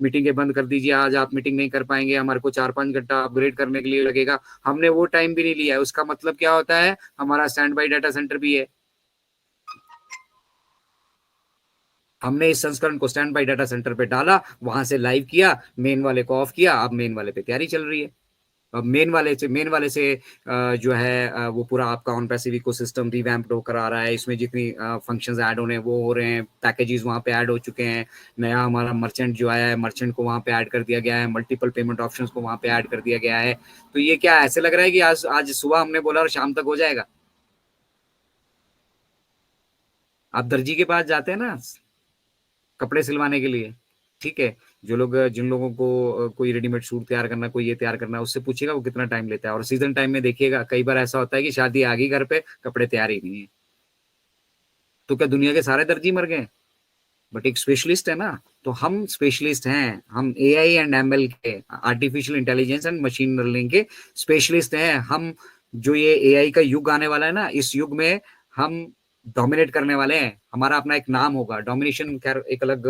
मीटिंगें बंद कर दीजिए, आज आप मीटिंग नहीं कर पाएंगे, हमारे को 4-5 घंटा अपग्रेड करने के लिए लगेगा। हमने वो टाइम भी नहीं लिया है। उसका मतलब क्या होता है, हमारा स्टैंड बाई डाटा सेंटर भी है। हमने इस संस्करण को स्टैंड बाई डाटा सेंटर पे डाला, वहां से लाइव किया, मेन वाले को ऑफ किया, अब मेन वाले पे तैयारी चल रही है। अब मेन वाले से जो है वो पूरा आपका ऑन पैसिव इकोसिस्टम रिवैम्प्ड होकर आ रहा है। इसमें जितनी फंक्शंस ऐड होने हैं वो हो रहे हैं, पैकेजेस वहाँ पे ऐड हो चुके हैं। नया हमारा मर्चेंट जो आया है, मर्चेंट को वहाँ पे ऐड कर दिया गया है, मल्टीपल पेमेंट ऑप्शंस को वहाँ पे ऐड कर दिया गया है। तो ये क्या ऐसे लग रहा है कि आज आज सुबह हमने बोला और शाम तक हो जाएगा। आप दर्जी के पास जाते हैं ना कपड़े सिलवाने के लिए, ठीक है, जो लोग जिन लोगों को कोई रेडीमेड सूट तैयार करना, कोई ये तैयार करना, उससे पूछिएगा वो कितना टाइम लेता है। और सीजन टाइम में देखिएगा, कई बार ऐसा होता है कि शादी आ गई घर पे, कपड़े तैयार ही नहीं है। तो क्या दुनिया के सारे दर्जी मर गए? बट एक स्पेशलिस्ट है ना। तो हम स्पेशलिस्ट हैं, हम एआई एंड एमएल के, artificial intelligence and machine learning के स्पेशलिस्ट हैं हम। जो ये एआई का युग आने वाला है ना, इस युग में हम डोमिनेट करने वाले हैं। हमारा अपना एक नाम होगा। डोमिनेशन खैर एक अलग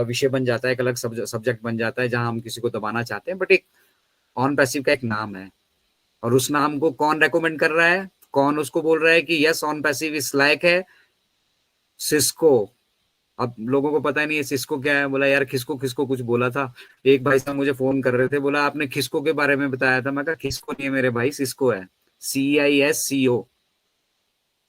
विषय बन जाता है, एक अलग सब्जेक्ट बन जाता है जहां हम किसी को दबाना चाहते हैं। बट एक ऑन पैसिव का एक नाम है, और उस नाम को कौन रेकमेंड कर रहा है, कौन उसको बोल रहा है कि यस ऑन पैसिव इस लायक है? सिस्को। अब लोगों को पता नहीं है सिस्को क्या है। बोला यार खिसको खिसको कुछ बोला था। एक भाई साहब मुझे फोन कर रहे थे, बोला आपने खिसको के बारे में बताया था। मैं कहा खिसको नहीं है मेरे भाई, सिस्को है। CISCO।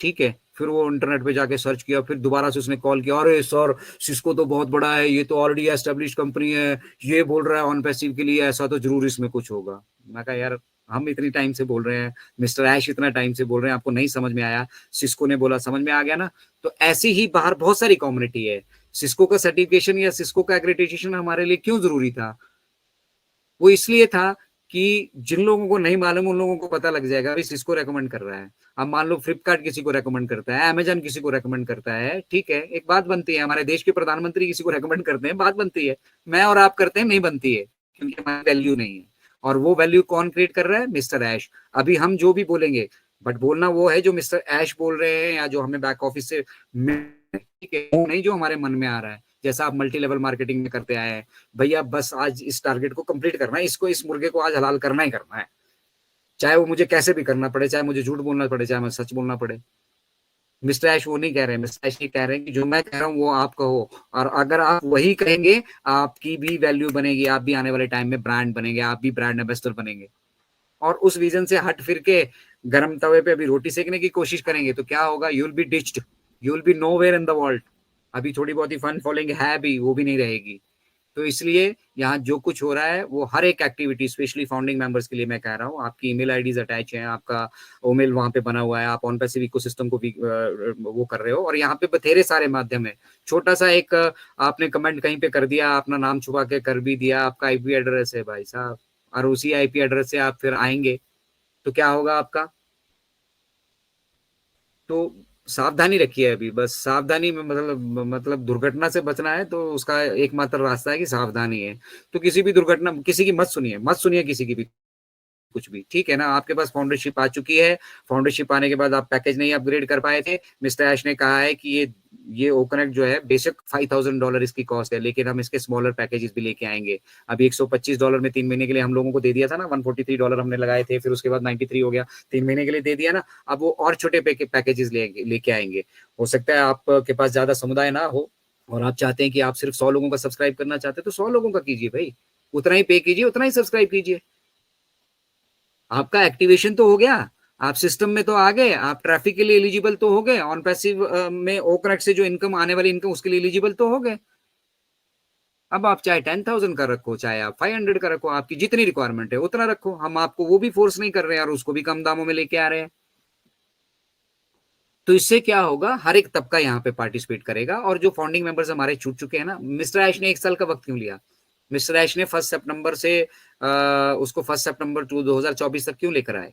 ठीक है। फिर वो इंटरनेट पे जाके सर्च किया, फिर दोबारा से उसने कॉल किया, अरे सर सिस्को तो बहुत बड़ा है, ये तो ऑलरेडी एस्टेब्लिश कंपनी है, ये बोल रहा है ऑन पैसिव के लिए, ऐसा तो जरूर इसमें कुछ होगा। मैं कहा यार हम इतनी टाइम से बोल रहे हैं, मिस्टर ऐश इतना टाइम से बोल रहे हैं, आपको नहीं समझ में आया? सिस्को ने बोला समझ में आ गया ना। तो ऐसी ही बाहर बहुत सारी कम्युनिटी है। सिस्को का सर्टिफिकेशन या सिस्को का एक्रेडिटेशन हमारे लिए क्यों जरूरी था? वो इसलिए था कि जिन लोगों को नहीं मालूम उन लोगों को पता लग जाएगा भाई सिस्को रेकमेंड कर रहा है। अब मान लो फ्लिपकार्ट किसी को रेकमेंड करता है, अमेजन किसी को रेकमेंड करता है, ठीक है, एक बात बनती है, हमारे देश के प्रधानमंत्री किसी को रेकमेंड करते हैं, बात बनती है। मैं और आप करते हैं, नहीं बनती है, क्योंकि हमारी वैल्यू नहीं है। और वो वैल्यू कौन क्रिएट कर रहा है? मिस्टर ऐश। अभी हम जो भी बोलेंगे, बट बोलना वो है जो मिस्टर ऐश बोल रहे हैं, या जो हमें बैक ऑफिस से, ठीक है, वो नहीं जो हमारे मन में आ रहा है। जैसा आप मल्टी लेवल मार्केटिंग में करते आए हैं, भैया बस आज इस टारगेट को कंप्लीट करना है, इसको, इस मुर्गे को आज हलाल करना ही करना है, चाहे वो मुझे कैसे भी करना पड़े, चाहे मुझे झूठ बोलना पड़े, चाहे मुझे सच बोलना पड़े। मिस्टर ऐश वो नहीं कह रहे हैं। मिस्टर ऐश ये कह रहे हैं कि जो मैं कह रहा हूँ वो आप कहो, और अगर आप वही कहेंगे आपकी भी वैल्यू बनेगी, आप भी आने वाले टाइम में ब्रांड बनेंगे, आप भी ब्रांड एम्बेसडर बनेंगे। और उस विजन से हट फिर के गर्म तवे पे अभी रोटी सेकने की कोशिश करेंगे तो क्या होगा? You will be ditched, you will be nowhere in the world. अभी थोड़ी बहुत ही फन फॉलोइंग है भी, वो भी नहीं रहेगी। तो इसलिए यहाँ जो कुछ हो रहा है वो हर एक एक्टिविटी, स्पेशली फाउंडिंग मेंबर्स के लिए मैं कह रहा हूँ, आपकी ईमेल आईडीज अटैच हैं, आपका ओमेल वहां पे बना हुआ है, आप ऑन पैसिव इकोसिस्टम को भी वो कर रहे हो, और यहाँ पे बथेरे सारे माध्यम है। छोटा सा एक आपने कमेंट कहीं पे कर दिया, अपना नाम छुपा के कर भी दिया, आपका आईपी एड्रेस है भाई साहब, और उसी आईपी एड्रेस से आप फिर आएंगे तो क्या होगा आपका? तो सावधानी रखिए। अभी बस सावधानी में मतलब दुर्घटना से बचना है तो उसका एकमात्र रास्ता है कि सावधानी है। तो किसी भी दुर्घटना, किसी की मत सुनिए, मत सुनिए किसी की भी कुछ भी, ठीक है ना। आपके पास फाउंडरशिप आ चुकी है, फाउंडरशिप आने के बाद आप पैकेज नहीं अपग्रेड कर पाए थे। मिस्टर ऐश ने कहा है कि ये ओकनेक्ट जो है बेशक $5,000 इसकी कॉस्ट है, लेकिन हम इसके स्मॉलर पैकेजेस भी लेके आएंगे। अभी $125 में 3 महीने के लिए हम लोगों को दे दिया था ना, $143 हमने लगाए थे, फिर उसके बाद 93 हो गया, 3 महीने के लिए दे दिया ना। अब वो और छोटे पैकेजेस लेके आएंगे। हो सकता है आपके पास ज्यादा समुदाय ना हो, और आप चाहते हैं कि आप सिर्फ 100 लोगों का सब्सक्राइब करना चाहते हैं, तो 100 लोगों का कीजिए भाई, उतना ही पे कीजिए, उतना ही सब्सक्राइब कीजिए। आपका एक्टिवेशन तो हो गया, आप सिस्टम में तो आ गए, आप ट्रैफिक के लिए एलिजिबल तो हो गए, ऑन पैसिव में ओकनेक्ट से जो इनकम आने वाली इनकम उसके लिए एलिजिबल तो हो गए। अब आप चाहे 10,000 का रखो, चाहे आप 500 का रखो, आपकी जितनी रिक्वायरमेंट है उतना रखो, हम आपको वो भी फोर्स नहीं कर रहे हैं और उसको भी कम दामों में लेके आ रहे हैं। तो इससे क्या होगा, हर एक तबका यहाँ पे पार्टिसिपेट करेगा। और जो फाउंडिंग मेंबर्स हमारे छूट चुके हैं ना, मिस्टर ऐश ने 1 साल का वक्त क्यों लिया? मिस्टर ऐश ने 1 सितंबर से उसको 1 सितंबर 2024 तक क्यों लेकर आए?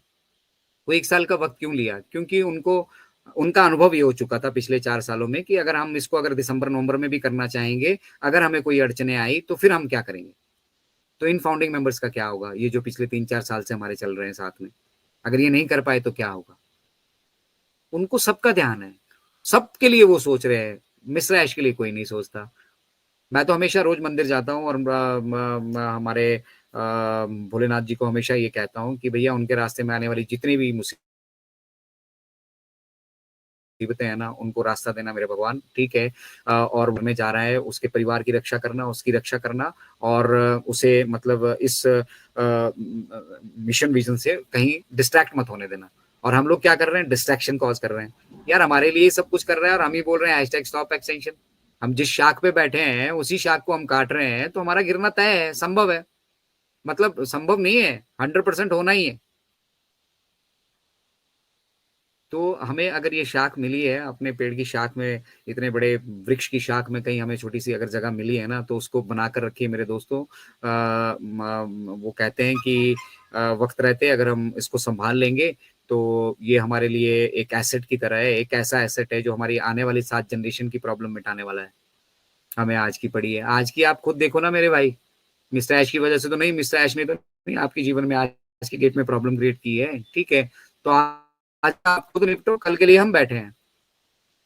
वो 1 साल का वक्त क्यों लिया? क्योंकि उनको, उनका अनुभव ये हो चुका था पिछले 4 सालों में कि अगर हम इसको अगर दिसंबर नवंबर में भी करना चाहेंगे, अगर हमें कोई अड़चने आई तो फिर हम क्या करेंगे? तो इन फाउंडिंग मेंबर्स का क्या होगा, ये जो पिछले 3-4 साल से हमारे चल रहे हैं साथ में, अगर ये नहीं कर पाए तो क्या होगा? उनको सबका ध्यान है, सबके लिए वो सोच रहे हैं। मिस्र ऐश के लिए कोई नहीं सोचता। मैं तो हमेशा रोज मंदिर जाता हूँ और हमारे भोलेनाथ जी को हमेशा ये कहता हूँ कि भैया उनके रास्ते में आने वाली जितनी भी मुसीबतें हैं ना, उनको रास्ता देना मेरे भगवान, ठीक है। और में जा रहा है, उसके परिवार की रक्षा करना, उसकी रक्षा करना, और उसे मतलब इस मिशन विजन से कहीं डिस्ट्रैक्ट मत होने देना। और हम लोग क्या कर रहे हैं, डिस्ट्रैक्शन कॉज कर रहे हैं। यार हमारे लिए सब कुछ कर रहे हैं और हम ही बोल रहे हैं हैशटैग स्टॉप एक्सटेंशन। हम जिस शाख पे बैठे हैं उसी शाख को हम काट रहे हैं, तो हमारा गिरना तय है, संभव है। मतलब संभव नहीं है, 100% होना ही है। तो हमें अगर ये शाख मिली है अपने पेड़ की शाख में, इतने बड़े वृक्ष की शाख में कहीं हमें छोटी सी अगर जगह मिली है ना, तो उसको बनाकर रखिए मेरे दोस्तों। वो कहते हैं कि वक्त रहते अगर हम इसको संभाल लेंगे तो ये हमारे लिए एक एसेट की तरह है, एक ऐसा एसेट है जो हमारी आने वाली 7 जनरेशन की प्रॉब्लम मिटाने वाला है। हमें आज की पड़ी है, आज की आप खुद देखो ना मेरे भाई। मिस्टर ऐश की वजह से तो नहीं, मिस्टर ऐश ने तो नहीं आपके जीवन में आज की डेट में प्रॉब्लम क्रिएट की है, ठीक है। तो आज आप खुद निपटो, कल के लिए हम बैठे हैं।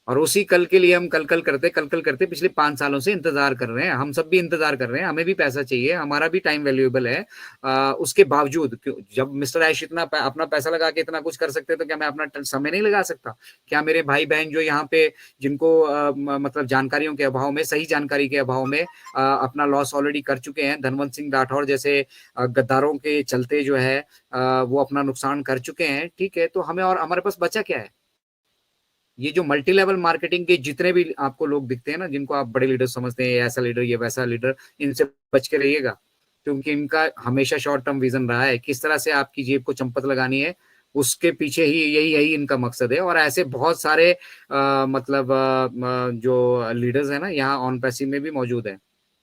और उसी कल के लिए हम कल कल करते पिछले 5 सालों से इंतजार कर रहे हैं। हम सब भी इंतजार कर रहे हैं, हमें भी पैसा चाहिए, हमारा भी टाइम वैल्यूएबल है। उसके बावजूद जब मिस्टर ऐश इतना अपना पैसा लगा के इतना कुछ कर सकते हैं, तो क्या मैं अपना समय नहीं लगा सकता? क्या मेरे भाई बहन जो यहाँ पे, जिनको मतलब जानकारियों के अभाव में, सही जानकारी के अभाव में अपना लॉस ऑलरेडी कर चुके हैं, धनवंत सिंह राठौर जैसे गद्दारों के चलते जो है वो अपना नुकसान कर चुके हैं, ठीक है। तो हमें और हमारे पास बचा क्या है? ये जो मल्टी लेवल मार्केटिंग के जितने भी आपको लोग दिखते हैं ना, जिनको आप बड़े लीडर समझते हैं, ये ऐसा लीडर, ये वैसा लीडर, इनसे बच के रहिएगा। क्योंकि इनका हमेशा शॉर्ट टर्म विजन रहा है, किस तरह से आपकी जेब को चंपत लगानी है, उसके पीछे ही यही यही इनका मकसद है। और ऐसे बहुत सारे मतलब जो लीडर्स है ना यहाँ ऑन पैसिव में भी मौजूद है।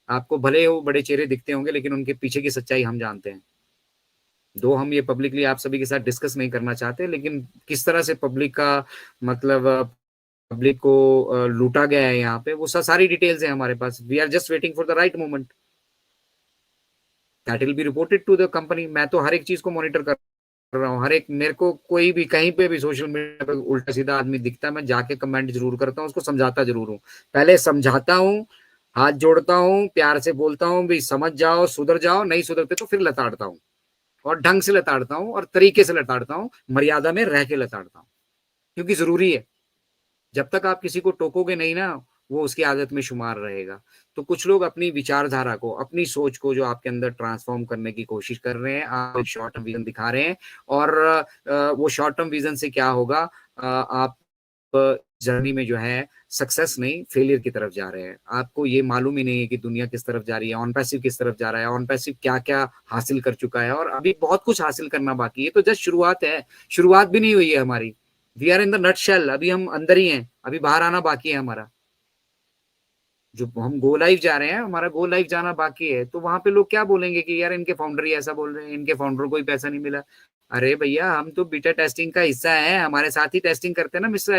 आपको भले वो बड़े चेहरे दिखते होंगे, लेकिन उनके पीछे की सच्चाई हम जानते हैं। दो हम ये पब्लिकली आप सभी के साथ डिस्कस नहीं करना चाहते, लेकिन किस तरह से पब्लिक का मतलब पब्लिक को लूटा गया है यहाँ पे, वो सारी डिटेल्स है हमारे पास। We are just waiting for the right moment, that will be reported to the company. मैं तो हर एक चीज को मॉनिटर कर रहा हूँ, हर एक, मेरे को कोई भी कहीं पे भी सोशल मीडिया पे उल्टा सीधा आदमी दिखता है, मैं जाके कमेंट जरूर करता हूँ, उसको समझाता जरूर हूँ। पहले समझाता हूँ, हाथ जोड़ता हूँ, प्यार से बोलता हूँ भी समझ जाओ, सुधर जाओ, नहीं सुधरते तो फिर लताड़ता हूँ। और ढंग से लताड़ता हूँ और तरीके से लताड़ता हूँ, मर्यादा में रह के लताड़ता हूँ, क्योंकि जरूरी है। जब तक आप किसी को टोकोगे नहीं ना, वो उसकी आदत में शुमार रहेगा। तो कुछ लोग अपनी विचारधारा को, अपनी सोच को जो आपके अंदर ट्रांसफॉर्म करने की कोशिश कर रहे हैं, आप शॉर्ट टर्म विजन दिखा रहे हैं। और वो शॉर्ट टर्म विजन से क्या होगा, आप जर्नी में जो है सक्सेस नहीं फेलियर की तरफ जा रहे हैं। आपको ये मालूम ही नहीं है कि दुनिया किस तरफ जा रही है, ऑन पैसिव किस तरफ जा रहा है, ऑन पैसिव क्या क्या हासिल कर चुका है, और अभी बहुत कुछ हासिल करना बाकी है। तो जस्ट शुरुआत है, शुरुआत भी नहीं हुई है हमारी। We are in the nutshell, अभी हम अंदर ही हैं, अभी बाहर आना बाकी है हमारा। जो हम गो लाइव जा रहे हैं, हमारा गो लाइव जाना बाकी है। तो वहां पे लोग क्या बोलेंगे कि यार इनके फाउंडर ही ऐसा बोल रहे हैं, इनके फाउंडर को ही पैसा नहीं मिला। अरे भैया हम तो बीटा टेस्टिंग का हिस्सा है, हमारे साथ ही टेस्टिंग करते हैं ना मिस्टर